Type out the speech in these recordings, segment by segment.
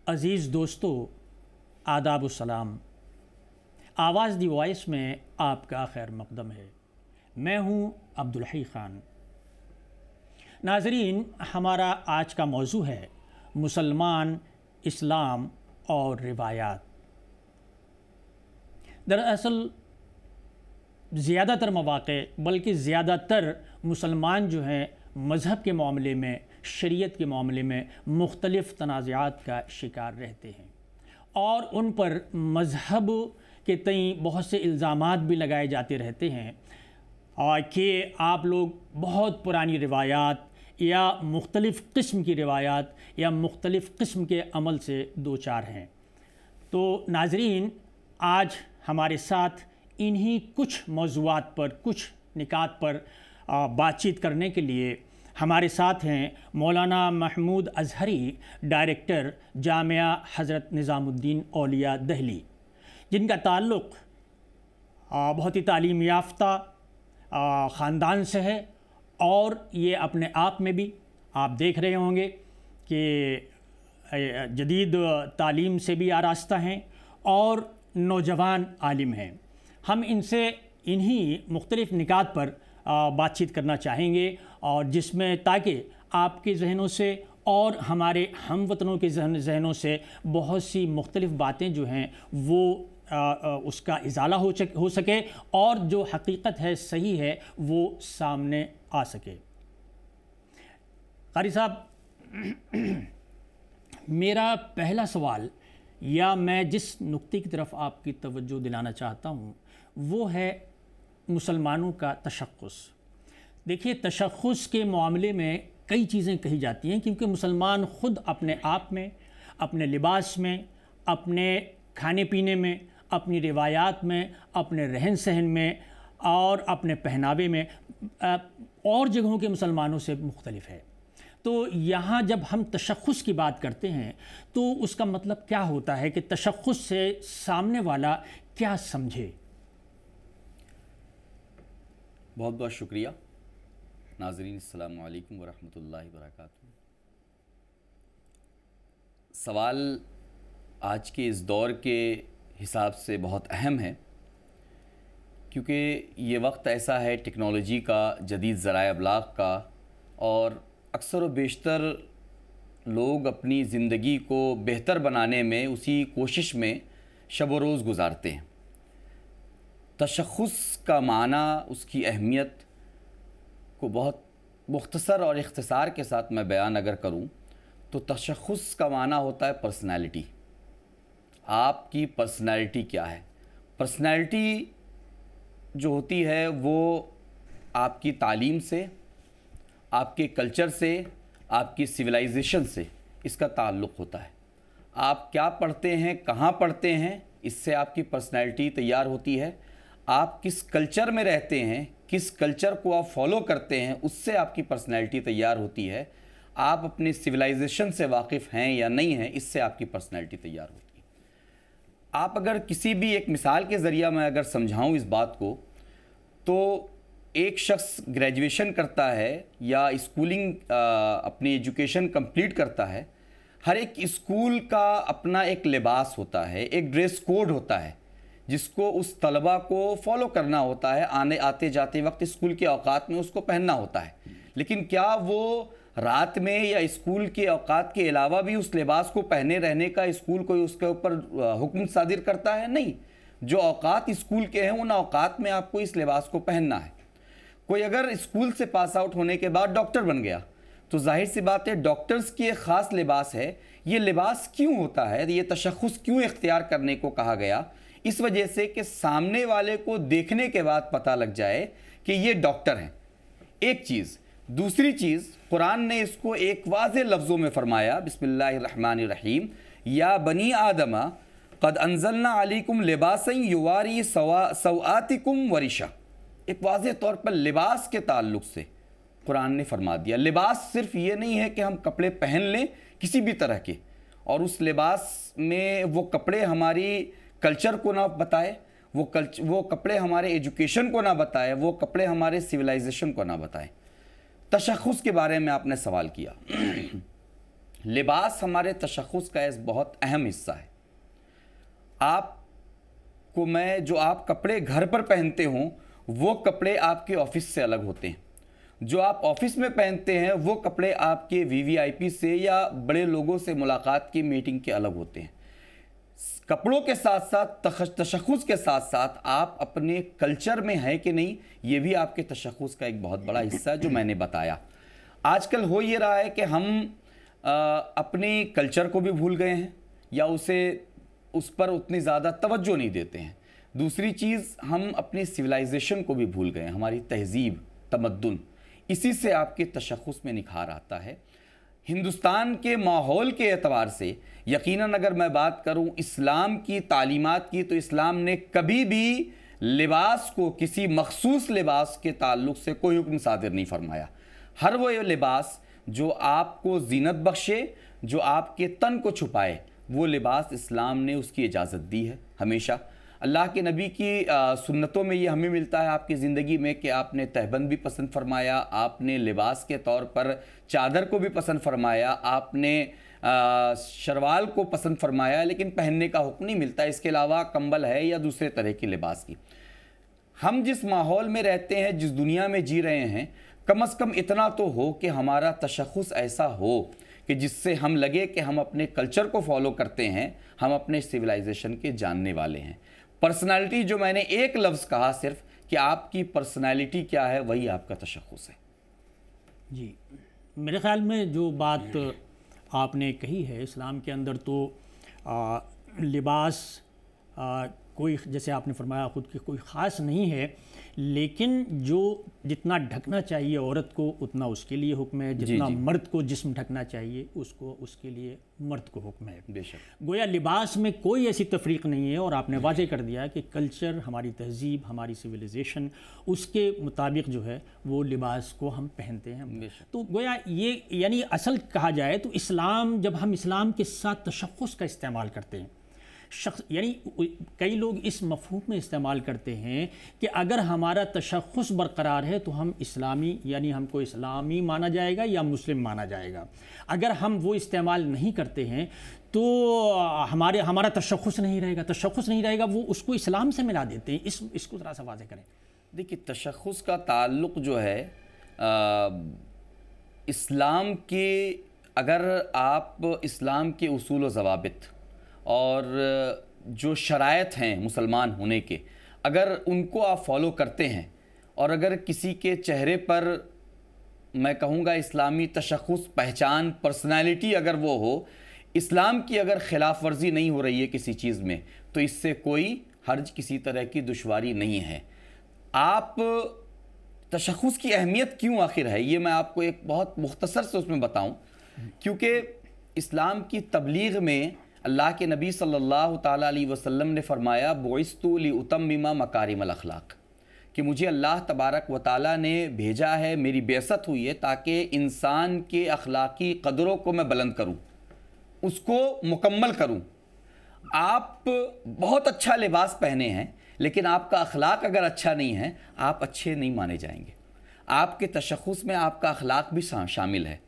अज़ीज़ दोस्तों, आदाबुस्सलाम। आवाज़ दी वॉइस में आपका खैर मक़दम है। मैं हूँ अब्दुल हई ख़ान। नाज़रीन, हमारा आज का मौजू है मुसलमान, इस्लाम और रिवायात। दरअसल ज़्यादातर मौक़े बल्कि ज़्यादातर मुसलमान जो हैं मज़हब के मामले में, शरीयत के मामले में मुख्तलिफ़ तनाज़ात का शिकार रहते हैं और उन पर मज़हब के तई बहुत से इल्ज़ामात भी लगाए जाते रहते हैं और कि आप लोग बहुत पुरानी रिवायात या मुख्तलिफ़ किस्म की रिवायात या मुख्तलिफ़ किस्म के अमल से दो चार हैं। तो नाज़रीन, आज हमारे साथ इन्हीं कुछ मौज़ूआत पर, कुछ निकात पर बातचीत करने के लिए हमारे साथ हैं मौलाना महमूद अज़हरी, डायरेक्टर जामिया हज़रत निज़ामुद्दीन औलिया दिल्ली, जिनका ताल्लुक़ बहुत ही तालीम याफ्ता ख़ानदान से है और ये अपने आप में भी आप देख रहे होंगे कि जदीद तालीम से भी आरास्ता हैं और नौजवान आलिम हैं। हम इनसे इन्हीं मुख्तलिफ़ निकात पर बातचीत करना चाहेंगे और जिसमें ताकि आपके जहनों से और हमारे हमवतनों के जहनों से बहुत सी मुख्तलिफ़ बातें जो हैं वो उसका इजाला हो सके और जो हकीकत है, सही है, वो सामने आ सके। क़ारी साहब, मेरा पहला सवाल या मैं जिस नुक्ते की तरफ आपकी तवज्जो दिलाना चाहता हूँ वो है मुसलमानों का तशख़्ख़ुस। देखिए, तशख़्ख़ुस के मामले में कई चीज़ें कही जाती हैं क्योंकि मुसलमान ख़ुद अपने आप में, अपने लिबास में, अपने खाने पीने में, अपनी रिवायात में, अपने रहन सहन में और अपने पहनावे में और जगहों के मुसलमानों से मुख्तलिफ़ है। तो यहाँ जब हम तशख़्ख़ुस की बात करते हैं तो उसका मतलब क्या होता है कि तशख़्ख़ुस से सामने वाला क्या समझे? बहुत बहुत शुक्रिया। नाज़रीन, अस्सलामु अलैकुम वरहमतुल्लाहि वबरकातुहू। सवाल आज के इस दौर के हिसाब से बहुत अहम है क्योंकि ये वक्त ऐसा है टेक्नोलॉजी का, जदीद ज़राए अबलाग़ का, और अक्सर व बेशतर लोग अपनी ज़िंदगी को बेहतर बनाने में उसी कोशिश में शब व रोज़ गुज़ारते हैं। तशख़्ख़ुस का माना, उसकी अहमियत को बहुत मुख्तसर और इख्तिसार के साथ मैं बयान अगर करूं तो तशख़्ख़ुस का माना होता है पर्सनैलिटी। आपकी पर्सनैलिटी क्या है? पर्सनैलिटी जो होती है वो आपकी तालीम से, आपके कल्चर से, आपकी सिविलाइजेशन से इसका ताल्लुक़ होता है। आप क्या पढ़ते हैं, कहाँ पढ़ते हैं, इससे आपकी पर्सनैलिटी तैयार होती है। आप किस कल्चर में रहते हैं, किस कल्चर को आप फॉलो करते हैं, उससे आपकी पर्सनैलिटी तैयार होती है। आप अपने सिविलाइजेशन से वाकिफ़ हैं या नहीं हैं, इससे आपकी पर्सनैलिटी तैयार होती है। आप अगर किसी भी एक मिसाल के ज़रिए मैं अगर समझाऊं इस बात को, तो एक शख्स ग्रेजुएशन करता है या स्कूलिंग अपनी एजुकेशन कंप्लीट करता है। हर एक स्कूल का अपना एक लिबास होता है, एक ड्रेस कोड होता है जिसको उस तलबा को फॉलो करना होता है। आते जाते वक्त स्कूल के औकात में उसको पहनना होता है। लेकिन क्या वो रात में या स्कूल के औकात के अलावा भी उस लिबास को पहने रहने का स्कूल कोई उसके ऊपर हुक्म सादिर करता है? नहीं। जो औकात स्कूल के हैं उन औकात में आपको इस लिबास को पहनना है। कोई अगर स्कूल से पास आउट होने के बाद डॉक्टर बन गया तो जाहिर सी बात है डॉक्टर्स की एक ख़ास लिबास है। ये लिबास क्यों होता है, ये तशख़्ख़ुस क्यों इख्तियार करने को कहा गया? इस वजह से कि सामने वाले को देखने के बाद पता लग जाए कि ये डॉक्टर हैं। एक चीज़। दूसरी चीज़, कुरान ने इसको एक वाज़े लफ्ज़ों में फरमाया, बिस्मिल्लाहिर्रहमानिर्रहीम, या बनी आदमा क़द अंज़लना अलैकुम लिबासन युवारी सवातिकुम वरिशा। एक वाज़े तौर पर लिबास के ताल्लुक़ से कुरान ने फरमा दिया। लिबास सिर्फ ये नहीं है कि हम कपड़े पहन लें किसी भी तरह के और उस लिबास में वो कपड़े हमारी कल्चर को ना बताए, वो कपड़े हमारे एजुकेशन को ना बताए, वो कपड़े हमारे सिविलाइजेशन को ना बताए। तशख़्ख़ुस के बारे में आपने सवाल किया। लिबास हमारे तशख़्ख़ुस का एक बहुत अहम हिस्सा है। आपको मैं जो आप कपड़े घर पर पहनते हों वो कपड़े आपके ऑफिस से अलग होते हैं, जो आप ऑफिस में पहनते हैं वो कपड़े आपके वीवीआईपी से या बड़े लोगों से मुलाकात की मीटिंग के अलग होते हैं। कपड़ों के साथ साथ तशख़्ख़ुस के साथ साथ आप अपने कल्चर में हैं कि नहीं, ये भी आपके तशख़्ख़ुस का एक बहुत बड़ा हिस्सा है जो मैंने बताया। आजकल हो ये रहा है कि हम अपने कल्चर को भी भूल गए हैं या उस पर उतनी ज़्यादा तवज्जो नहीं देते हैं। दूसरी चीज़, हम अपनी सिविलाइजेशन को भी भूल गए हैं, हमारी तहज़ीब, तमद्दुन। इसी से आपके तशख़्ख़ुस में निखार आता है। हिंदुस्तान के माहौल के एतबार से यकीनन अगर मैं बात करूं इस्लाम की तालीमात की, तो इस्लाम ने कभी भी लिबास को किसी मखसूस लिबास के ताल्लुक़ से कोई हुक्म सादिर नहीं फरमाया। हर वो लिबास जो आपको ज़ीनत बख्शे, जो आपके तन को छुपाए, वो लिबास इस्लाम ने उसकी इजाज़त दी है। हमेशा अल्लाह के नबी की सुन्नतों में ये हमें मिलता है आपकी ज़िंदगी में कि आपने तहबंद भी पसंद फरमाया, आपने लिबास के तौर पर चादर को भी पसंद फरमाया, आपने शरवाल को पसंद फरमाया, लेकिन पहनने का हुक्म नहीं मिलता। इसके अलावा कंबल है या दूसरे तरह की लिबास की। हम जिस माहौल में रहते हैं, जिस दुनिया में जी रहे हैं, कम अज़ कम इतना तो हो कि हमारा तशख़्ख़ुस ऐसा हो कि जिससे हम लगे कि हम अपने कल्चर को फॉलो करते हैं, हम अपने सिविलाइजेशन के जानने वाले हैं। पर्सनालिटी, जो मैंने एक लफ्ज़ कहा सिर्फ कि आपकी पर्सनालिटी क्या है, वही आपका तशख़्ख़ुस है। जी, मेरे ख़्याल में जो बात आपने कही है, इस्लाम के अंदर तो लिबास कोई, जैसे आपने फरमाया, ख़ुद की कोई ख़ास नहीं है, लेकिन जो जितना ढकना चाहिए औरत को उतना उसके लिए हुक्म है, जितना मर्द को जिस्म ढकना चाहिए उसको उसके लिए मर्द को हुक्म है। बेशक गोया लिबास में कोई ऐसी तफरीक नहीं है। और आपने वाज़े कर दिया कि कल्चर, हमारी तहज़ीब, हमारी सिविलाइजेशन, उसके मुताबिक जो है वो लिबास को हम पहनते हैं। तो गोया ये यानी असल कहा जाए तो इस्लाम, जब हम इस्लाम के साथ तशख़्ख़ुस का इस्तेमाल करते हैं, शख्स यानी कई लोग इस मफ़हूम में इस्तेमाल करते हैं कि अगर हमारा तशख़्ख़ुस बरकरार है तो हम इस्लामी, यानी हमको इस्लामी माना जाएगा या मुस्लिम माना जाएगा। अगर हम वो इस्तेमाल नहीं करते हैं तो हमारा तशख़्ख़ुस नहीं रहेगा। तशख़्ख़ुस नहीं रहेगा, वो उसको इस्लाम से मिला देते हैं। इसको ज़रा सा वाज़ेह करें। देखिए, तशख़्ख़ुस का ताल्लुक़ जो है इस्लाम के, अगर आप इस्लाम के उसूल व ज़वाबित और जो शराइत हैं मुसलमान होने के, अगर उनको आप फॉलो करते हैं और अगर किसी के चेहरे पर, मैं कहूँगा इस्लामी तशख़्ख़ुस, पहचान, पर्सनालिटी अगर वो हो, इस्लाम की अगर ख़िलाफ़ वर्जी नहीं हो रही है किसी चीज़ में, तो इससे कोई हर्ज, किसी तरह की दुश्वारी नहीं है। आप तशख़्ख़ुस की अहमियत क्यों आखिर है, ये मैं आपको एक बहुत मुख्तसर से उसमें बताऊँ। क्योंकि इस्लाम की तबलीग में अल्लाह के नबी सल्लल्लाहु ताला अलैहि वसल्लम ने फरमाया, बुइस्तु लिउतम्मिमा मकारिमल अखलाक, कि मुझे अल्लाह तबारक व ताला ने भेजा है, मेरी बेअसत हुई है ताकि इंसान के अखलाकी कदरों को मैं बुलंद करूं, उसको मुकम्मल करूं। आप बहुत अच्छा लिबास पहने हैं, लेकिन आपका अखलाक अगर अच्छा नहीं है, आप अच्छे नहीं माने जाएंगे। आपके तशख़्ख़ुस में आपका अखलाक भी शामिल है,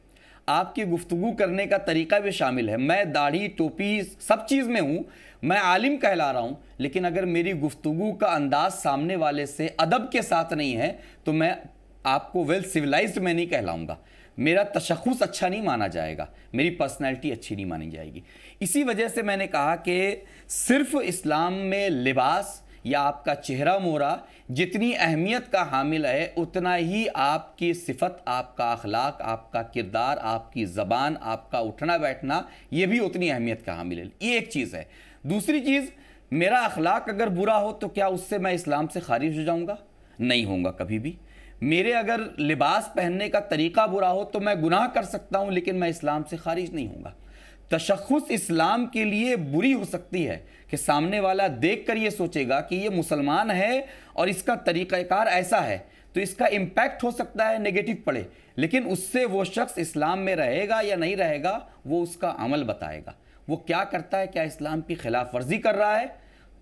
आपकी गुफ्तगू करने का तरीका भी शामिल है। मैं दाढ़ी, टोपी, सब चीज़ में हूँ, मैं आलिम कहला रहा हूँ, लेकिन अगर मेरी गुफ्तगू का अंदाज सामने वाले से अदब के साथ नहीं है तो मैं आपको वेल सिविलाइज्ड मैं नहीं कहलाऊँगा, मेरा तशख़्ख़ुस अच्छा नहीं माना जाएगा, मेरी पर्सनैलिटी अच्छी नहीं मानी जाएगी। इसी वजह से मैंने कहा कि सिर्फ़ इस्लाम में लिबास या आपका चेहरा मोहरा जितनी अहमियत का हामिल है, उतना ही आपकी सिफत, आपका अखलाक, आपका किरदार, आपकी ज़बान, आपका उठना बैठना, ये भी उतनी अहमियत का हामिल है। ये एक चीज़ है। दूसरी चीज़, मेरा अखलाक अगर बुरा हो तो क्या उससे मैं इस्लाम से खारिज हो जाऊँगा? नहीं होऊंगा कभी भी। मेरे अगर लिबास पहनने का तरीक़ा बुरा हो तो मैं गुनाह कर सकता हूँ, लेकिन मैं इस्लाम से खारिज नहीं होऊंगा। तशख़्ख़ुस इस्लाम के लिए बुरी हो सकती है कि सामने वाला देखकर ये सोचेगा कि ये मुसलमान है और इसका तरीक़ाकार ऐसा है, तो इसका इम्पैक्ट हो सकता है नेगेटिव पड़े, लेकिन उससे वो शख्स इस्लाम में रहेगा या नहीं रहेगा वो उसका अमल बताएगा। वो क्या करता है, क्या इस्लाम की खिलाफ वर्जी कर रहा है,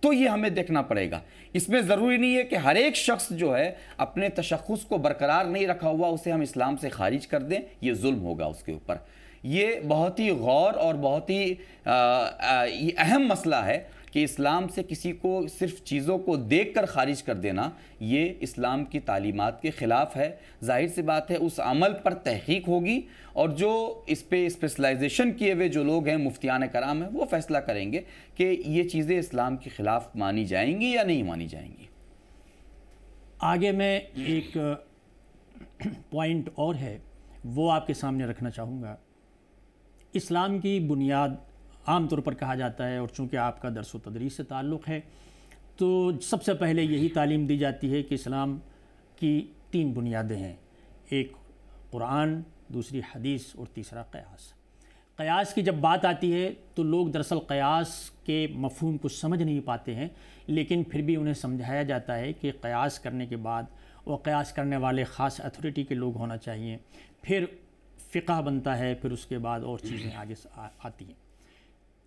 तो ये हमें देखना पड़ेगा। इसमें ज़रूरी नहीं है कि हर एक शख्स जो है अपने तशख़्ख़ुस को बरकरार नहीं रखा हुआ उसे हम इस्लाम से खारिज कर दें, ये जुल्म होगा उसके ऊपर। ये बहुत ही गौर और बहुत ही ये अहम मसला है कि इस्लाम से किसी को सिर्फ चीज़ों को देखकर खारिज कर देना, ये इस्लाम की तालीमात के ख़िलाफ़ है। जाहिर सी बात है उस अमल पर तहकीक होगी और जो इस पे स्पेशलाइजेशन किए हुए जो लोग हैं, मुफ्तियान कराम हैं, वो फ़ैसला करेंगे कि ये चीज़ें इस्लाम के ख़िलाफ़ मानी जाएंगी या नहीं मानी जाएंगी। आगे मैं एक पॉइंट और है वो आपके सामने रखना चाहूँगा। इस्लाम की बुनियाद आम तौर पर कहा जाता है, और चूँकि आपका दर्स व तदरीस से ताल्लुक़ है तो सबसे पहले यही तालीम दी जाती है कि इस्लाम की 3 बुनियादें हैं, एक कुरान, दूसरी हदीस और तीसरा क़यास। क़यास की जब बात आती है तो लोग दरअसल क़यास के मफ़हूम को समझ नहीं पाते हैं, लेकिन फिर भी उन्हें समझाया जाता है कि क़यास करने के बाद वो क़यास करने वाले ख़ास अथॉरिटी के लोग होना चाहिए, फिर फ़िक़्ह बनता है, फिर उसके बाद और चीज़ें आगे आती हैं।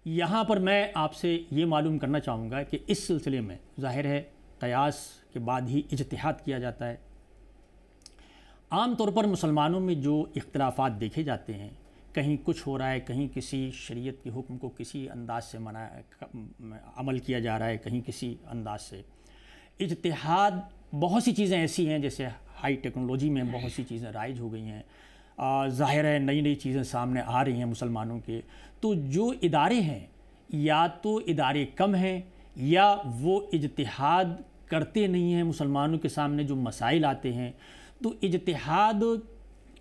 यहाँ पर मैं आपसे ये मालूम करना चाहूँगा कि इस सिलसिले में ज़ाहिर है क़यास के बाद ही इज्तिहाद किया जाता है। आम तौर पर मुसलमानों में जो इख्तिलाफ़ात देखे जाते हैं, कहीं कुछ हो रहा है, कहीं किसी शरीयत के हुक्म को किसी अंदाज से अमल किया जा रहा है, कहीं किसी अंदाज से इज्तिहाद। बहुत सी चीज़ें ऐसी हैं, जैसे हाई टेक्नोलॉजी में बहुत सी चीज़ें राइज हो गई हैं, ज़ाहिर है नई नई चीज़ें सामने आ रही हैं मुसलमानों के। तो जो इदारे हैं, या तो इदारे कम हैं या वो इज्तिहाद करते नहीं हैं। मुसलमानों के सामने जो मसाइल आते हैं, तो इज्तिहाद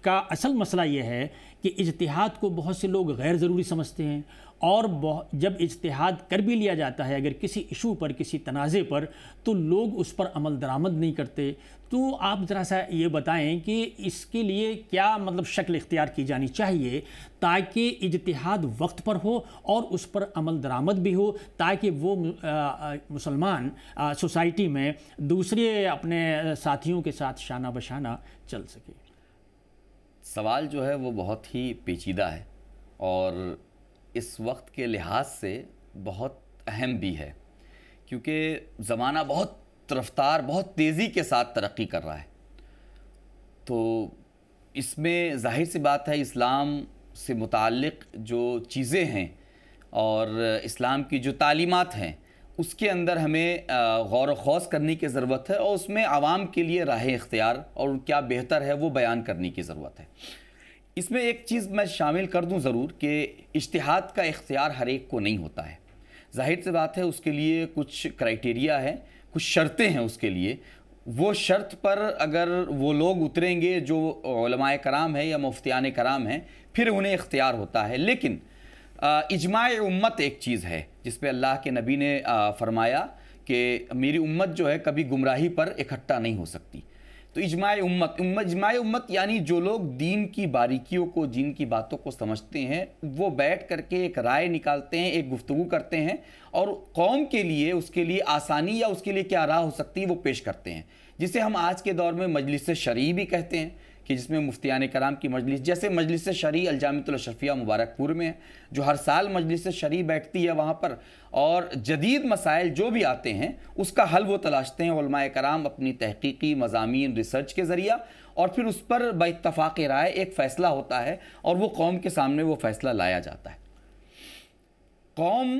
का असल मसला ये है कि इज्तिहाद को बहुत से लोग गैर ज़रूरी समझते हैं, और जब इज्तिहाद कर भी लिया जाता है अगर किसी इशू पर, किसी तनाज़े पर, तो लोग उस पर अमल दरामद नहीं करते। तो आप ज़रा सा ये बताएं कि इसके लिए क्या मतलब शक्ल इख्तियार की जानी चाहिए ताकि इज्तिहाद वक्त पर हो और उस पर अमल दरामद भी हो, ताकि वो मुसलमान सोसाइटी में दूसरे अपने साथियों के साथ शाना बशाना चल सके। सवाल जो है वो बहुत ही पेचीदा है और इस वक्त के लिहाज से बहुत अहम भी है, क्योंकि ज़माना बहुत रफ्तार, बहुत तेज़ी के साथ तरक्की कर रहा है। तो इसमें जाहिर सी बात है इस्लाम से मुताल्लिक़ जो चीज़ें हैं और इस्लाम की जो तालीमात हैं, उसके अंदर हमें गौर व खौस करने की ज़रूरत है और उसमें आवाम के लिए राह इख्तियार और क्या बेहतर है वो बयान करने की ज़रूरत है। इसमें एक चीज़ मैं शामिल कर दूं ज़रूर कि इज्तिहाद का इख्तियार हर एक को नहीं होता है। जाहिर सी बात है उसके लिए कुछ क्राइटेरिया है, कुछ शर्तें हैं उसके लिए। वो शर्त पर अगर वो लोग उतरेंगे जो उलमाए कराम है या मुफ्तियान कराम हैं, फिर उन्हें इख्तियार होता है। लेकिन इजमाए उम्मत एक चीज़ है जिस पे अल्लाह के नबी ने फरमाया कि मेरी उम्मत जो है कभी गुमराही पर इकट्ठा नहीं हो सकती। तो इजमाए उम्मत यानी जो लोग दीन की बारीकियों को, दीन की बातों को समझते हैं, वो बैठ करके एक राय निकालते हैं, एक गुफ्तगू करते हैं और कौम के लिए, उसके लिए आसानी या उसके लिए क्या राह हो सकती है वो पेश करते हैं, जिसे हम आज के दौर में मजलिस शरई भी कहते हैं, कि जिसमें मुफ्तियान कराम की मजलिस, जैसे मजलिस शरई अल-जामिअतुल अशरफिया मुबारकपुर में है, जो हर साल मजलिस शरई बैठती है वहाँ पर, और जदीद मसाइल जो भी आते हैं उसका हल वो तलाशते हैं उलमाए कराम अपनी तहकीकी मज़ामीन रिसर्च के ज़रिया, और फिर उस पर बइत्तफ़ाक़ राय एक फ़ैसला होता है और वो कौम के सामने वो फ़ैसला लाया जाता है। कौम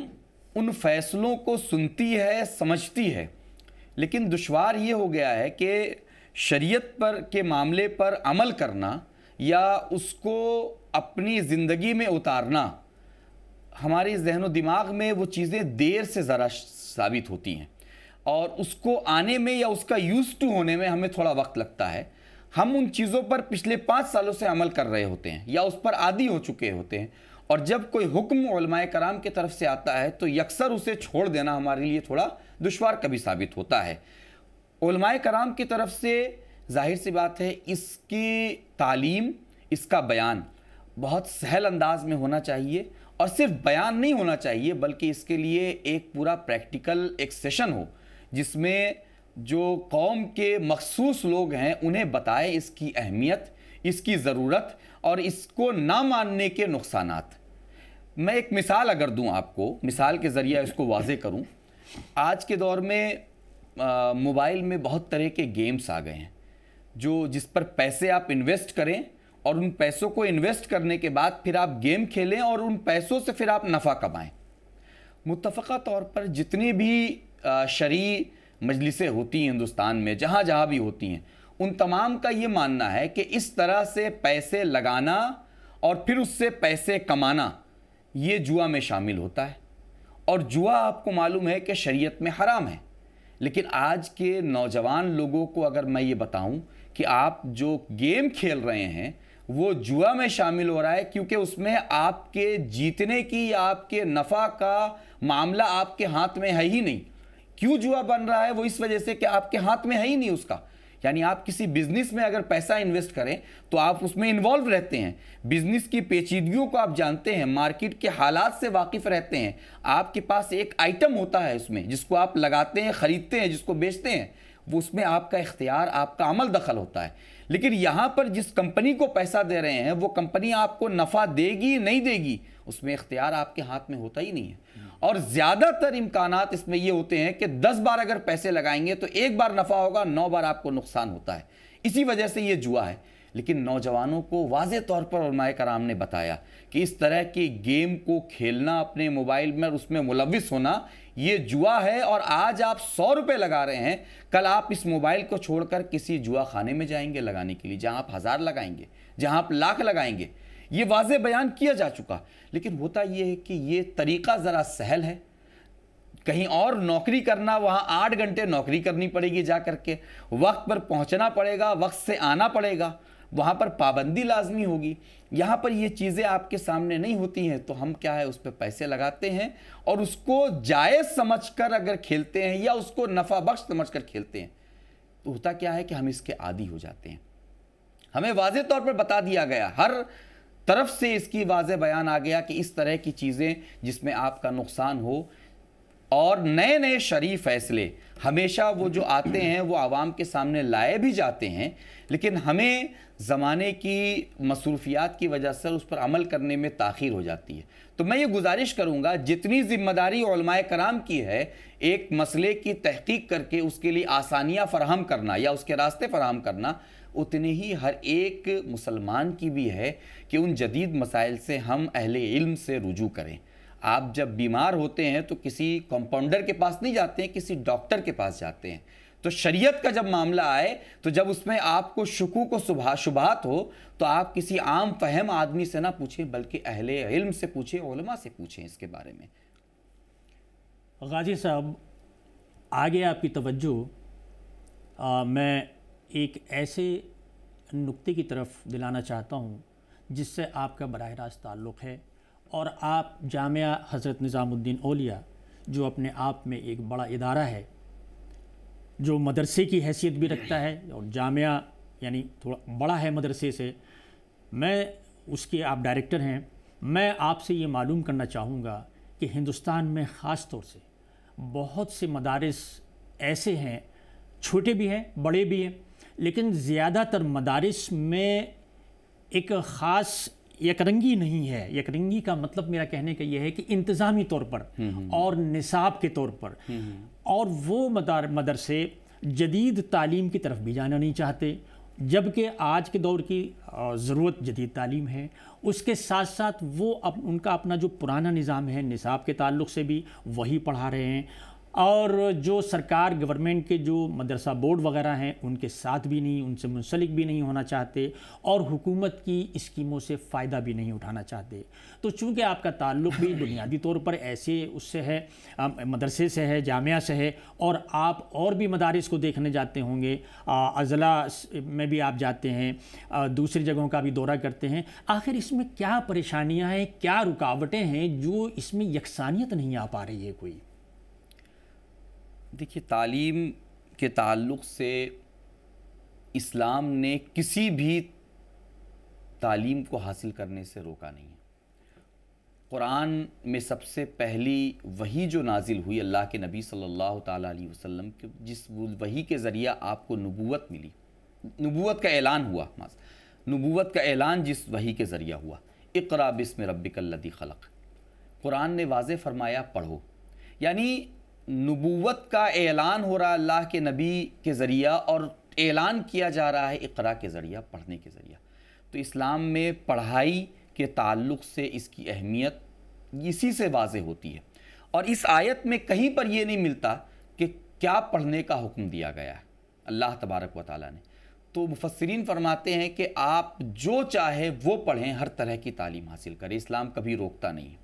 उन फ़ैसलों को सुनती है, समझती है, लेकिन दुश्वार ये हो गया है कि शरीयत पर के मामले पर अमल करना या उसको अपनी ज़िंदगी में उतारना, हमारे जहन व दिमाग में वो चीज़ें देर से ज़रा साबित होती हैं और उसको आने में या उसका यूज़ टू होने में हमें थोड़ा वक्त लगता है। हम उन चीज़ों पर पिछले 5 सालों से अमल कर रहे होते हैं या उस पर आदी हो चुके होते हैं, और जब कोई हुक्म उलमाए कराम की तरफ से आता है तो यकसर उसे छोड़ देना हमारे लिए थोड़ा दुश्वार कभी साबित होता है। उलमाए कराम की तरफ से जाहिर सी बात है इसकी तालीम, इसका बयान बहुत सहल अंदाज में होना चाहिए, और सिर्फ बयान नहीं होना चाहिए बल्कि इसके लिए एक पूरा प्रैक्टिकल एक सेशन हो जिसमें जो कौम के मखसूस लोग हैं उन्हें बताए इसकी अहमियत, इसकी ज़रूरत और इसको ना मानने के नुकसानात। मैं एक मिसाल अगर दूं आपको, मिसाल के ज़रिए इसको वाज़े करूं। आज के दौर में मोबाइल में बहुत तरह के गेम्स आ गए हैं जिस पर पैसे आप इन्वेस्ट करें और उन पैसों को इन्वेस्ट करने के बाद फिर आप गेम खेलें और उन पैसों से फिर आप नफ़ा कमाएं। मुत्तफ़क़ा तौर पर जितनी भी शरई मजलिसें होती हैं हिंदुस्तान में, जहाँ जहाँ भी होती हैं, उन तमाम का ये मानना है कि इस तरह से पैसे लगाना और फिर उससे पैसे कमाना ये जुआ में शामिल होता है। और जुआ आपको मालूम है कि शरीयत में हराम है। लेकिन आज के नौजवान लोगों को अगर मैं ये बताऊं कि आप जो गेम खेल रहे हैं वो जुआ में शामिल हो रहा है, क्योंकि उसमें आपके जीतने की या आपके नफ़ा का मामला आपके हाथ में है ही नहीं। क्यों जुआ बन रहा है? वो इस वजह से कि आपके हाथ में है ही नहीं उसका। यानी आप किसी बिजनेस में अगर पैसा इन्वेस्ट करें तो आप उसमें इन्वॉल्व रहते हैं, बिजनेस की पेचीदगियों को आप जानते हैं, मार्केट के हालात से वाकिफ रहते हैं। आपके पास एक आइटम होता है उसमें जिसको आप लगाते हैं, ख़रीदते हैं, जिसको बेचते हैं, वो उसमें आपका इख्तियार, आपका अमल दखल होता है। लेकिन यहाँ पर जिस कंपनी को पैसा दे रहे हैं वो कंपनी आपको नफ़ा देगी नहीं देगी, उसमें इख्तियार आपके हाथ में होता ही नहीं है। और ज़्यादातर इम्कानात इसमें ये होते हैं कि 10 बार अगर पैसे लगाएंगे तो एक बार नफ़ा होगा, 9 बार आपको नुकसान होता है। इसी वजह से ये जुआ है। लेकिन नौजवानों को वाज़े तौर पर उलमाए कराम ने बताया कि इस तरह के गेम को खेलना अपने मोबाइल में, उसमें मुलविस होना, ये जुआ है। और आज आप 100 रुपये लगा रहे हैं, कल आप इस मोबाइल को छोड़कर किसी जुआ खाने में जाएंगे लगाने के लिए, जहाँ आप 1000 लगाएंगे, जहाँ आप लाख लगाएंगे। ये वाज़े बयान किया जा चुका। लेकिन होता ये है कि ये तरीक़ा ज़रा सहल है। कहीं और नौकरी करना, वहाँ 8 घंटे नौकरी करनी पड़ेगी, जा करके वक्त पर पहुँचना पड़ेगा, वक्त से आना पड़ेगा, वहाँ पर पाबंदी लाजमी होगी। यहाँ पर ये चीज़ें आपके सामने नहीं होती हैं, तो हम क्या है उस पर पैसे लगाते हैं और उसको जायज़ समझकर अगर खेलते हैं या उसको नफ़ा बख्श समझकर खेलते हैं, तो होता क्या है कि हम इसके आदी हो जाते हैं। हमें वाज़े तौर पर बता दिया गया, हर तरफ से इसकी वाज़े बयान आ गया कि इस तरह की चीज़ें जिसमें आपका नुकसान हो। और नए नए शरई फैसले हमेशा वो जो आते हैं वो आवाम के सामने लाए भी जाते हैं, लेकिन हमें ज़माने की मसरूफियात की वजह से उस पर अमल करने में ताख़ीर हो जाती है। तो मैं ये गुजारिश करूँगा, जितनी ज़िम्मेदारी उलमाए कराम की है एक मसले की तहकीक करके उसके लिए आसानियाँ फ़राहम करना या उसके रास्ते फ़राहम करना, उतनी ही हर एक मुसलमान की भी है कि उन जदीद मसाइल से हम अहले इल्म से रुजू करें। आप जब बीमार होते हैं तो किसी कंपाउंडर के पास नहीं जाते हैं, किसी डॉक्टर के पास जाते हैं। तो शरीयत का जब मामला आए तो जब उसमें आपको शुकूक व शुबहात हो तो आप किसी आम फहम आदमी से ना पूछें, बल्कि अहले इल्म से पूछें, उलमा से पूछें इसके बारे में। गाजी साहब, आगे आपकी तवज्जो मैं एक ऐसे नुक्ते की तरफ दिलाना चाहता हूँ जिससे आपका बराह रास्त ताल्लुक़ है। और आप जामिया हज़रत निज़ामुद्दीन औलिया, जो अपने आप में एक बड़ा इदारा है, जो मदरसे की हैसियत भी रखता है और जामिया यानी थोड़ा बड़ा है मदरसे से, मैं उसके आप डायरेक्टर हैं। मैं आपसे ये मालूम करना चाहूँगा कि हिंदुस्तान में ख़ास तौर से बहुत से मदारिस ऐसे हैं, छोटे भी हैं, बड़े भी हैं, लेकिन ज़्यादातर मदारिस में एक ख़ास यकरंगी नहीं है। यकरंगी का मतलब मेरा कहने का यह है कि इंतज़ामी तौर पर और निसाब के तौर पर, और वो मदरसे जदीद तालीम की तरफ भी जाना नहीं चाहते, जबकि आज के दौर की ज़रूरत जदीद तालीम है। उसके साथ साथ वो उनका अपना जो पुराना निज़ाम है निसाब के ताल्लुक़ से भी वही पढ़ा रहे हैं, और जो सरकार गवर्नमेंट के जो मदरसा बोर्ड वगैरह हैं उनके साथ भी नहीं, उनसे मुंसलिक भी नहीं होना चाहते, और हुकूमत की स्कीमों से फ़ायदा भी नहीं उठाना चाहते। तो चूँकि आपका ताल्लुक़ भी बुनियादी तौर पर ऐसे उससे है, मदरसे से है, जामिया से है, और आप और भी मदारिस को देखने जाते होंगे, अज़ला में भी आप जाते हैं, दूसरी जगहों का भी दौरा करते हैं। आखिर इसमें क्या परेशानियाँ हैं, क्या रुकावटें हैं जो इसमें यकसानियत नहीं आ पा रही है कोई? देखिए, तालीम के ताल्लुक़ से इस्लाम ने किसी भी तालीम को हासिल करने से रोका नहीं है। कुरान में सबसे पहली वही जो नाजिल हुई अल्लाह के नबी सल्लल्लाहु ताला अलैहि वसल्लम के, जिस वही के ज़रिया आपको नबूवत मिली, नबूवत का ऐलान हुआ, नबूवत का ऐलान जिस वही के ज़रिया हुआ, इक़रा बिस्मि रब्बिकल्लज़ी खलक़, कुरान ने वाज़े फरमाया पढ़ो। यानी नबूवत का ऐलान हो रहा है अल्लाह के नबी के ज़रिया, और ऐलान किया जा रहा है इक़रा के ज़रिया, पढ़ने के ज़रिया। तो इस्लाम में पढ़ाई के ताल्लुक़ से इसकी अहमियत इसी से वाज़ेह होती है। और इस आयत में कहीं पर यह नहीं मिलता कि क्या पढ़ने का हुक्म दिया गया है अल्लाह तबारक व तआला ने। तो मुफस्सिरीन फरमाते हैं कि आप जो चाहे वो पढ़ें, हर तरह की तालीम हासिल करें, इस्लाम कभी रोकता नहीं है।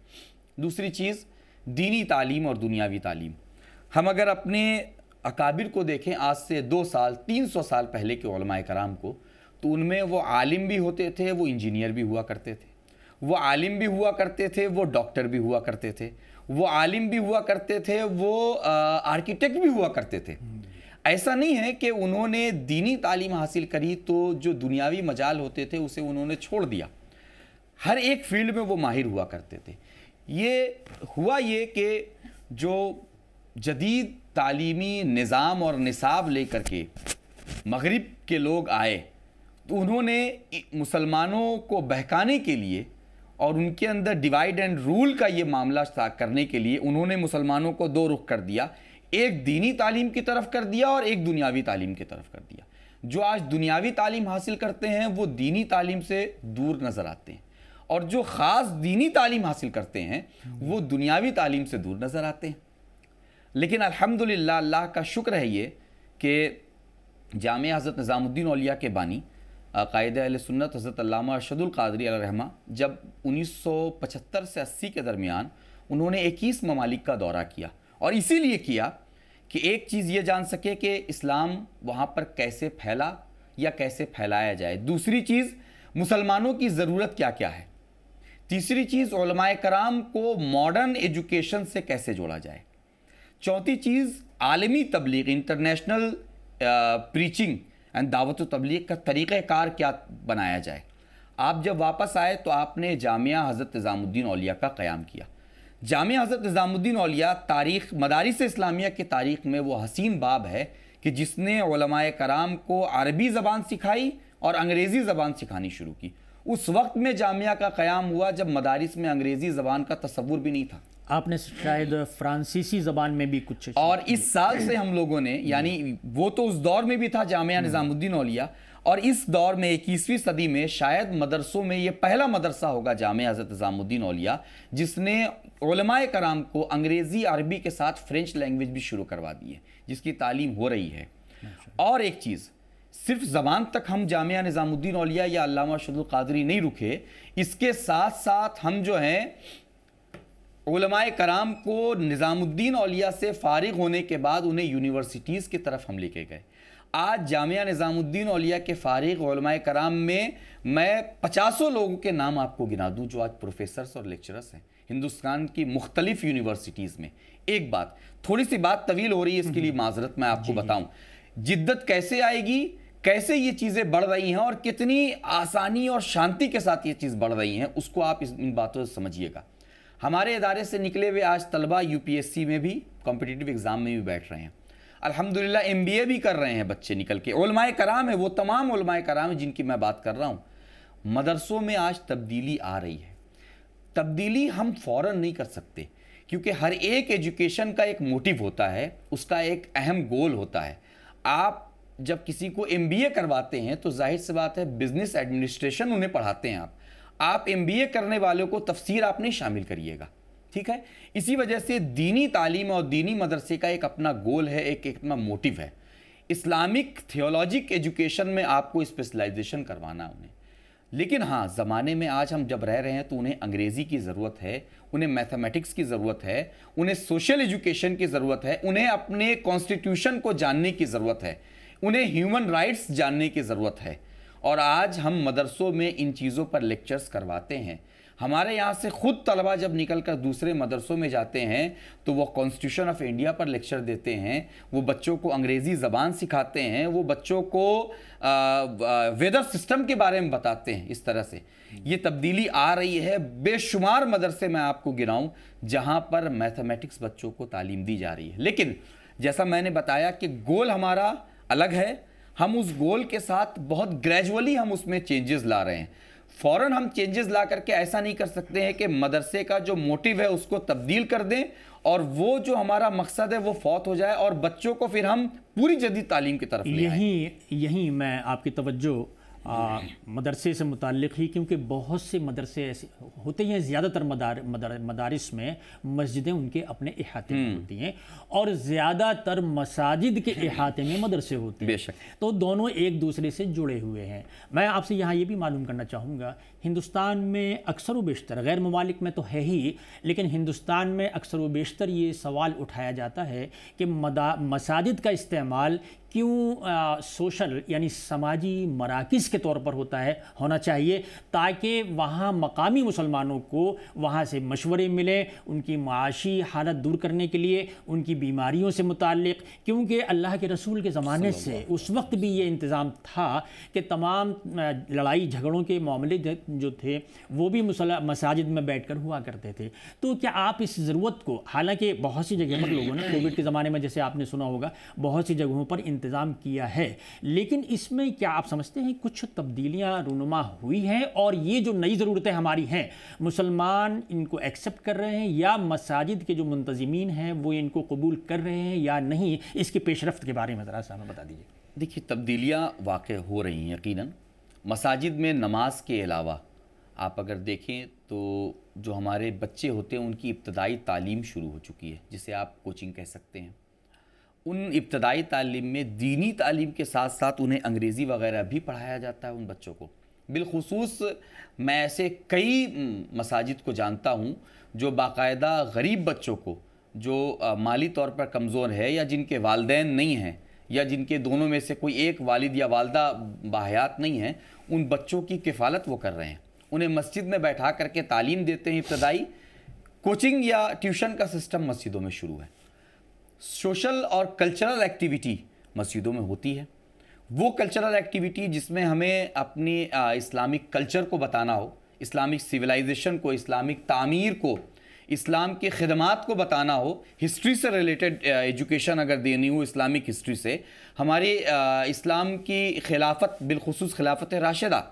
दूसरी चीज़ दीनी तालीम और दुनियावी तालीम। हम अगर अपने अकाबिर को देखें, आज से 2 साल 300 साल पहले के उलमाए कराम को, तो उनमें वो आलिम भी होते थे, वो इंजीनियर भी हुआ करते थे, वो आलिम भी हुआ करते थे, वो डॉक्टर भी हुआ करते थे, वो आलिम भी हुआ करते थे, वो आर्किटेक्ट भी हुआ करते थे। ऐसा नहीं है कि उन्होंने दीनी तालीम हासिल करी तो जो दुनियावी मजाल होते थे उसे उन्होंने छोड़ दिया। हर एक फील्ड में वो माहिर हुआ करते थे। ये हुआ ये कि जो जदीद तालीमी निज़ाम और निसाब लेकर के मगरिब के लोग आए, तो उन्होंने मुसलमानों को बहकाने के लिए और उनके अंदर डिवाइड एंड रूल का ये मामला करने के लिए उन्होंने मुसलमानों को 2 रुख कर दिया। एक दीनी तालीम की तरफ कर दिया और एक दुनियावी तालीम की तरफ कर दिया। जो आज दुनियावी तालीम हासिल करते हैं वो दीनी तालीम से दूर नज़र आते हैं, और जो ख़ास दीनी तालीम हासिल करते हैं वो दुनियावी तालीम से दूर नज़र आते हैं। लेकिन अल्हम्दुलिल्लाह, अल्लाह का शुक्र है ये कि जामिया हज़रत निज़ामुद्दीन औलिया के बानी कायदे अहले सुन्नत हज़रत अल्लामा अरशदुल क़ादरी अलैहिर्रहमा जब 1975 से 80 के दरमियान उन्होंने 21 ममालिक का दौरा किया, और इसीलिए किया कि एक चीज़ ये जान सके कि इस्लाम वहाँ पर कैसे फैला या कैसे फैलाया जाए। दूसरी चीज़ मुसलमानों की ज़रूरत क्या क्या है। तीसरी चीज़ उलमाए कराम को मॉडर्न एजुकेशन से कैसे जोड़ा जाए। चौथी चीज़ आलमी तबलीग, इंटरनेशनल प्रीचिंग एंड दावत व तबलीग का तरीक़ाकार क्या बनाया जाए। आप जब वापस आए तो आपने जामिया हज़रत निज़ामुद्दीन औलिया का क़याम किया। जामिया हज़रत निज़ामुद्दीन औलिया तारीख़ मदारिस इस्लामिया की तारीख़ में वो हसीन बाब है कि जिसने उलमाए कराम को अरबी ज़बान सिखाई और अंग्रेज़ी ज़बान सिखानी शुरू की। उस वक्त में जामिया का क़याम हुआ जब मदारिस में अंग्रेज़ी ज़बान का तसव्वुर भी नहीं था। आपने शायद फ्रांसीसी ज़बान में भी कुछ, और इस साल से हम लोगों ने, यानी वो तो उस दौर में भी था जामिया निज़ामुद्दीन औलिया, और इस दौर में 21वीं सदी में शायद मदरसों में ये पहला मदरसा होगा जामिया हज़रत निज़ामुद्दीन औलिया जिसने उलमाए कराम को अंग्रेज़ी अरबी के साथ फ्रेंच लैंग्वेज भी शुरू करवा दी है, जिसकी तालीम हो रही है। और एक चीज़, सिर्फ ज़बान तक हम जामिया निज़ामुद्दीन औलिया या अल्लामा अरशदुल क़ादरी नहीं रुके, इसके साथ साथ हम जो हैं उलमाए कराम को निज़ामुद्दीन औलिया से फ़ारिग होने के बाद उन्हें यूनिवर्सिटीज़ की तरफ हम लेके गए। आज जामिया निज़ामुद्दीन औलिया के फ़ारिग उलमाए कराम में मैं 50 लोगों के नाम आपको गिना दूं जो आज प्रोफेसर्स और लेक्चरर्स हैं हिंदुस्तान की मुख्तलिफ़ यूनिवर्सिटीज़ में। एक बात, थोड़ी सी बात तवील हो रही है, इसके लिए माजरत मैं आपको बताऊँ। जिद्दत कैसे आएगी, कैसे ये चीज़ें बढ़ रही हैं और कितनी आसानी और शांति के साथ ये चीज़ बढ़ रही हैं, उसको आप इन बातों से समझिएगा। हमारे इदारे से निकले हुए आज तलबा यूपीएससी में भी, कॉम्पिटिटिव एग्ज़ाम में भी बैठ रहे हैं। अल्हम्दुलिल्लाह एमबीए भी कर रहे हैं बच्चे निकल के। उलमाए कराम है, वो तमाम उलमाए कराम है जिनकी मैं बात कर रहा हूँ। मदरसों में आज तब्दीली आ रही है। तब्दीली हम फ़ौरन नहीं कर सकते, क्योंकि हर एक एजुकेशन का एक मोटिव होता है, उसका एक अहम गोल होता है। आप जब किसी को एमबीए करवाते हैं तो जाहिर सी बात है बिज़नेस एडमिनिस्ट्रेशन उन्हें पढ़ाते हैं आप एमबीए करने वालों को तफसीर आप नहीं शामिल करिएगा, ठीक है। इसी वजह से दीनी तालीम और दीनी मदरसे का एक अपना गोल है, एक अपना मोटिव है। इस्लामिक थियोलॉजिक एजुकेशन में आपको स्पेशलाइजेशन करवाना उन्हें। लेकिन हाँ, ज़माने में आज हम जब रह रहे हैं तो उन्हें अंग्रेज़ी की ज़रूरत है, उन्हें मैथमेटिक्स की ज़रूरत है, उन्हें सोशल एजुकेशन की ज़रूरत है, उन्हें अपने कॉन्स्टिट्यूशन को जानने की ज़रूरत है, उन्हें ह्यूमन राइट्स जानने की ज़रूरत है। और आज हम मदरसों में इन चीज़ों पर लेक्चर्स करवाते हैं। हमारे यहाँ से ख़ुद तलबा जब निकल कर दूसरे मदरसों में जाते हैं तो वो कॉन्स्टिट्यूशन ऑफ इंडिया पर लेक्चर देते हैं, वो बच्चों को अंग्रेज़ी ज़बान सिखाते हैं, वो बच्चों को वेदर सिस्टम के बारे में बताते हैं। इस तरह से ये तब्दीली आ रही है। बेशुमार मदरसे मैं आपको गिनाऊँ जहाँ पर मैथमेटिक्स बच्चों को तालीम दी जा रही है। लेकिन जैसा मैंने बताया कि गोल हमारा अलग है, हम उस गोल के साथ बहुत ग्रेजुअली हम उसमें चेंजेस ला रहे हैं। फ़ौरन हम चेंजेस ला करके ऐसा नहीं कर सकते हैं कि मदरसे का जो मोटिव है उसको तब्दील कर दें और वो जो हमारा मकसद है वो फौत हो जाए और बच्चों को फिर हम पूरी जदीद तालीम की तरफ ले आएं। यहीं मैं आपकी तवज्जो मदरसे से मुताल्लिक़ ही, क्योंकि बहुत से मदरसे ऐसे होते हैं, ज़्यादातर मदारिस में मस्जिदें उनके अपने इहाते में होती हैं और ज़्यादातर मसाजिद के इहाते में मदरसे होते हैं। बेशक। तो दोनों एक दूसरे से जुड़े हुए हैं। मैं आपसे यहाँ ये भी मालूम करना चाहूँगा, हिंदुस्तान में अक्सर व बेशतर, गैर ममालिक में तो है ही, लेकिन हिंदुस्तान में अक्सर व बेशतर ये सवाल उठाया जाता है कि मसाजिद का इस्तेमाल क्यों सोशल यानी समाजी मराकिज़ के तौर पर होना चाहिए, ताकि वहाँ मकामी मुसलमानों को वहाँ से मशवरे मिलें, उनकी माशी हालत दूर करने के लिए, उनकी बीमारियों से मुताल्लिक़, क्योंकि अल्लाह के रसूल के ज़माने से उस वक्त भी ये इंतज़ाम था कि तमाम लड़ाई झगड़ों के मामले जो थे वो भी मसाजिद में बैठकर हुआ करते थे। तो क्या आप इस ज़रूरत को, हालांकि बहुत सी जगह पर लोगों ने कोविड के ज़माने में, जैसे आपने सुना होगा, बहुत सी जगहों पर इंतज़ाम किया है, लेकिन इसमें क्या आप समझते हैं कुछ तब्दीलियां रूनुमा हुई हैं और ये जो नई ज़रूरतें हमारी हैं, मुसलमान इनको एक्सेप्ट कर रहे हैं या मसाजिद के जो मुंतज़िमीन हैं वो इनको कबूल कर रहे हैं या नहीं? इसकी पेशरफ्त के बारे में ज़रा सा हमें बता दीजिए। देखिए, तब्दीलियाँ वाक़ हो रही हैं यकीनन। मसाजिद में नमाज के अलावा आप अगर देखें तो जो हमारे बच्चे होते हैं उनकी इब्तदाई तालीम शुरू हो चुकी है, जिसे आप कोचिंग कह सकते हैं। उन इब्तदाई तालीम में दीनी तालीम के साथ साथ उन्हें अंग्रेज़ी वगैरह भी पढ़ाया जाता है उन बच्चों को। बिलखुसूस मैं ऐसे कई मसाजिद को जानता हूँ जो बाकायदा गरीब बच्चों को, जो माली तौर पर कमज़ोर है या जिनके वालिदैन नहीं हैं या जिनके दोनों में से कोई एक वालिद या वालदा बाहयात नहीं है, उन बच्चों की किफ़ालत वो कर रहे हैं। उन्हें मस्जिद में बैठा करके तालीम देते हैं। इब्तदाई कोचिंग या ट्यूशन का सिस्टम मस्जिदों में शुरू है। सोशल और कल्चरल एक्टिविटी मस्जिदों में होती है। वो कल्चरल एक्टिविटी जिसमें हमें अपनी इस्लामिक कल्चर को बताना हो, इस्लामिक सिविलाइजेशन को, इस्लामिक तामीर को, इस्लाम के खिदमात को बताना हो, हिस्ट्री से रिलेटेड एजुकेशन अगर देनी हो, इस्लामिक हिस्ट्री से, हमारी इस्लाम की खिलाफत, बिलखुसूस खिलाफत राशिदा,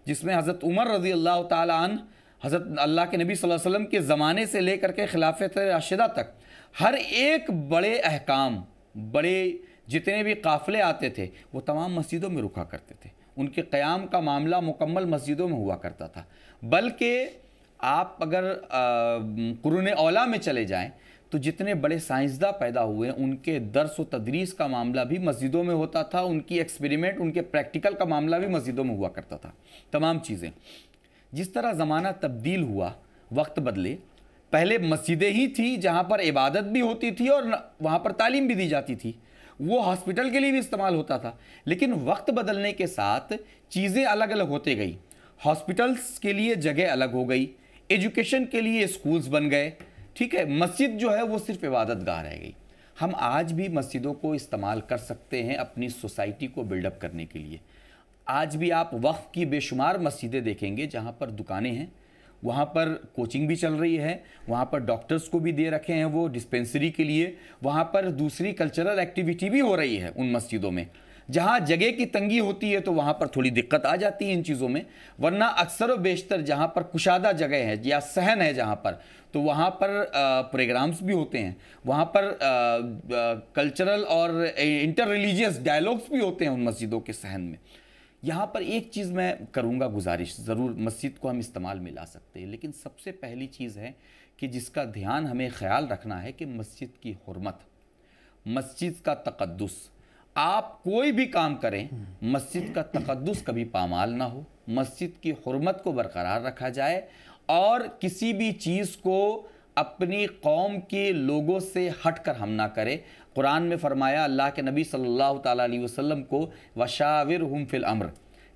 जिसमें हज़रत उमर रज़ी अल्लाह ताला अन्हु, हज़रत अल्लाह के नबी सल्लल्लाहु अलैहि वसल्लम के ज़माने से लेकर के खिलाफत राशिदा तक हर एक बड़े अहकाम, बड़े जितने भी काफ़िले आते थे वो तमाम मस्जिदों में रुका करते थे। उनके क़याम का मामला मुकम्मल मस्जिदों में हुआ करता था। बल्कि आप अगर कुरुन औला में चले जाएं तो जितने बड़े साइंसदा पैदा हुए उनके दर्स व तदरीस का मामला भी मस्जिदों में होता था। उनकी एक्सपेरिमेंट, उनके प्रैक्टिकल का मामला भी मस्जिदों में हुआ करता था। तमाम चीज़ें, जिस तरह ज़माना तब्दील हुआ, वक्त बदले, पहले मस्जिदें ही थी जहाँ पर इबादत भी होती थी और वहाँ पर तालीम भी दी जाती थी। वो हॉस्पिटल के लिए भी इस्तेमाल होता था। लेकिन वक्त बदलने के साथ चीज़ें अलग अलग होते गई। हॉस्पिटल्स के लिए जगह अलग हो गई, एजुकेशन के लिए स्कूल्स बन गए, ठीक है। मस्जिद जो है वो सिर्फ इबादत गाह रह गई। हम आज भी मस्जिदों को इस्तेमाल कर सकते हैं अपनी सोसाइटी को बिल्डअप करने के लिए। आज भी आप वक्फ की बेशुमार मस्जिदें देखेंगे जहाँ पर दुकानें हैं, वहाँ पर कोचिंग भी चल रही है, वहाँ पर डॉक्टर्स को भी दे रखे हैं वो डिस्पेंसरी के लिए, वहाँ पर दूसरी कल्चरल एक्टिविटी भी हो रही है उन मस्जिदों में। जहाँ जगह की तंगी होती है तो वहाँ पर थोड़ी दिक्कत आ जाती है इन चीज़ों में, वरना अक्सर व बेशतर जहाँ पर कुशादा जगह है या सहन है जहाँ पर, तो वहाँ पर प्रोग्राम्स भी होते हैं, वहाँ पर कल्चरल और इंटर रिलीजियस डायलॉग्स भी होते हैं उन मस्जिदों के सहन में। यहाँ पर एक चीज़ मैं करूँगा गुजारिश, ज़रूर मस्जिद को हम इस्तेमाल में ला सकते हैं, लेकिन सबसे पहली चीज़ है कि जिसका ध्यान हमें ख्याल रखना है कि मस्जिद की हुर्मत, मस्जिद का तक़द्दुस। आप कोई भी काम करें, मस्जिद का तक़द्दुस कभी पामाल ना हो, मस्जिद की हुर्मत को बरकरार रखा जाए और किसी भी चीज़ को अपनी कौम के लोगों से हटकर हम ना करें। कुरान में फरमाया अल्लाह के नबी सल्लल्लाहु ताला अलैहि वसल्लम को, वशाविरहुम फिल अम्र,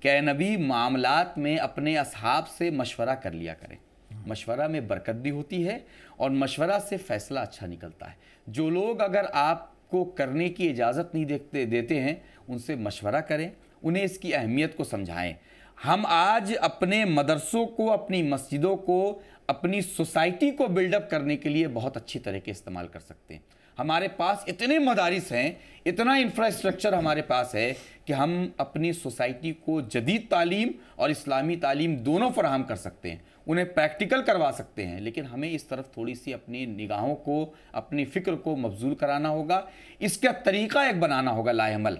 कि नबी मामलात में अपने असहाब से मशवरा कर लिया करें। मशवरा में बरकत भी होती है और मशवरा से फ़ैसला अच्छा निकलता है। जो लोग अगर आपको करने की इजाज़त नहीं देते हैं, उनसे मशवरा करें, उन्हें इसकी अहमियत को समझाएं। हम आज अपने मदरसों को, अपनी मस्जिदों को, अपनी सोसाइटी को बिल्डअप करने के लिए बहुत अच्छी तरह के इस्तेमाल कर सकते हैं। हमारे पास इतने मदारिस हैं, इतना इंफ्रास्ट्रक्चर हमारे पास है कि हम अपनी सोसाइटी को जदीद तालीम और इस्लामी तालीम दोनों फराहम कर सकते हैं, उन्हें प्रैक्टिकल करवा सकते हैं। लेकिन हमें इस तरफ थोड़ी सी अपनी निगाहों को, अपनी फ़िक्र को मबजूल कराना होगा। इसका तरीक़ा एक बनाना होगा लाएअमल,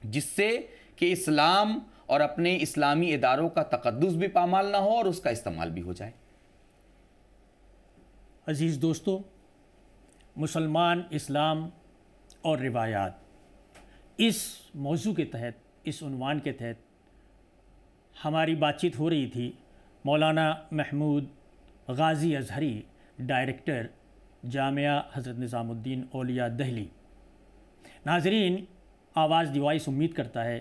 जिससे कि इस्लाम और अपने इस्लामी इदारों का तकद्दुस भी पामाल ना हो और उसका इस्तेमाल भी हो जाए। अज़ीज़ दोस्तों, मुसलमान, इस्लाम और रिवायात, इस मौजू के तहत, इस उन्वान के तहत हमारी बातचीत हो रही थी मौलाना महमूद गाज़ी अज़हरी, डायरेक्टर जामिया हज़रत निज़ामुद्दीन औलिया दिल्ली। नाज़रीन, आवाज़ दी वॉइस उम्मीद करता है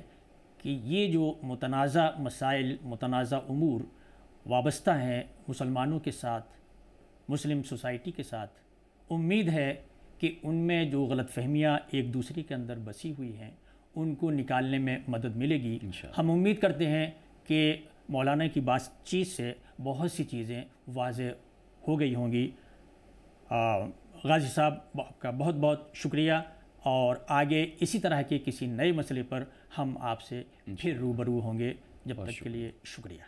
कि ये जो मुतनाज़ा मसाइल, मुतनाज़ा उमूर वाबस्ता हैं मुसलमानों के साथ, मुस्लिम सोसाइटी के साथ, उम्मीद है कि उनमें जो गलतफ़हमियाँ एक दूसरे के अंदर बसी हुई हैं उनको निकालने में मदद मिलेगी। हम उम्मीद करते हैं कि मौलाना की बातचीत से बहुत सी चीज़ें वाज़ेह हो गई होंगी। गाज़ी साहब, आपका बहुत बहुत शुक्रिया, और आगे इसी तरह के किसी नए मसले पर हम आपसे फिर रूबरू होंगे। जब तक के लिए शुक्रिया।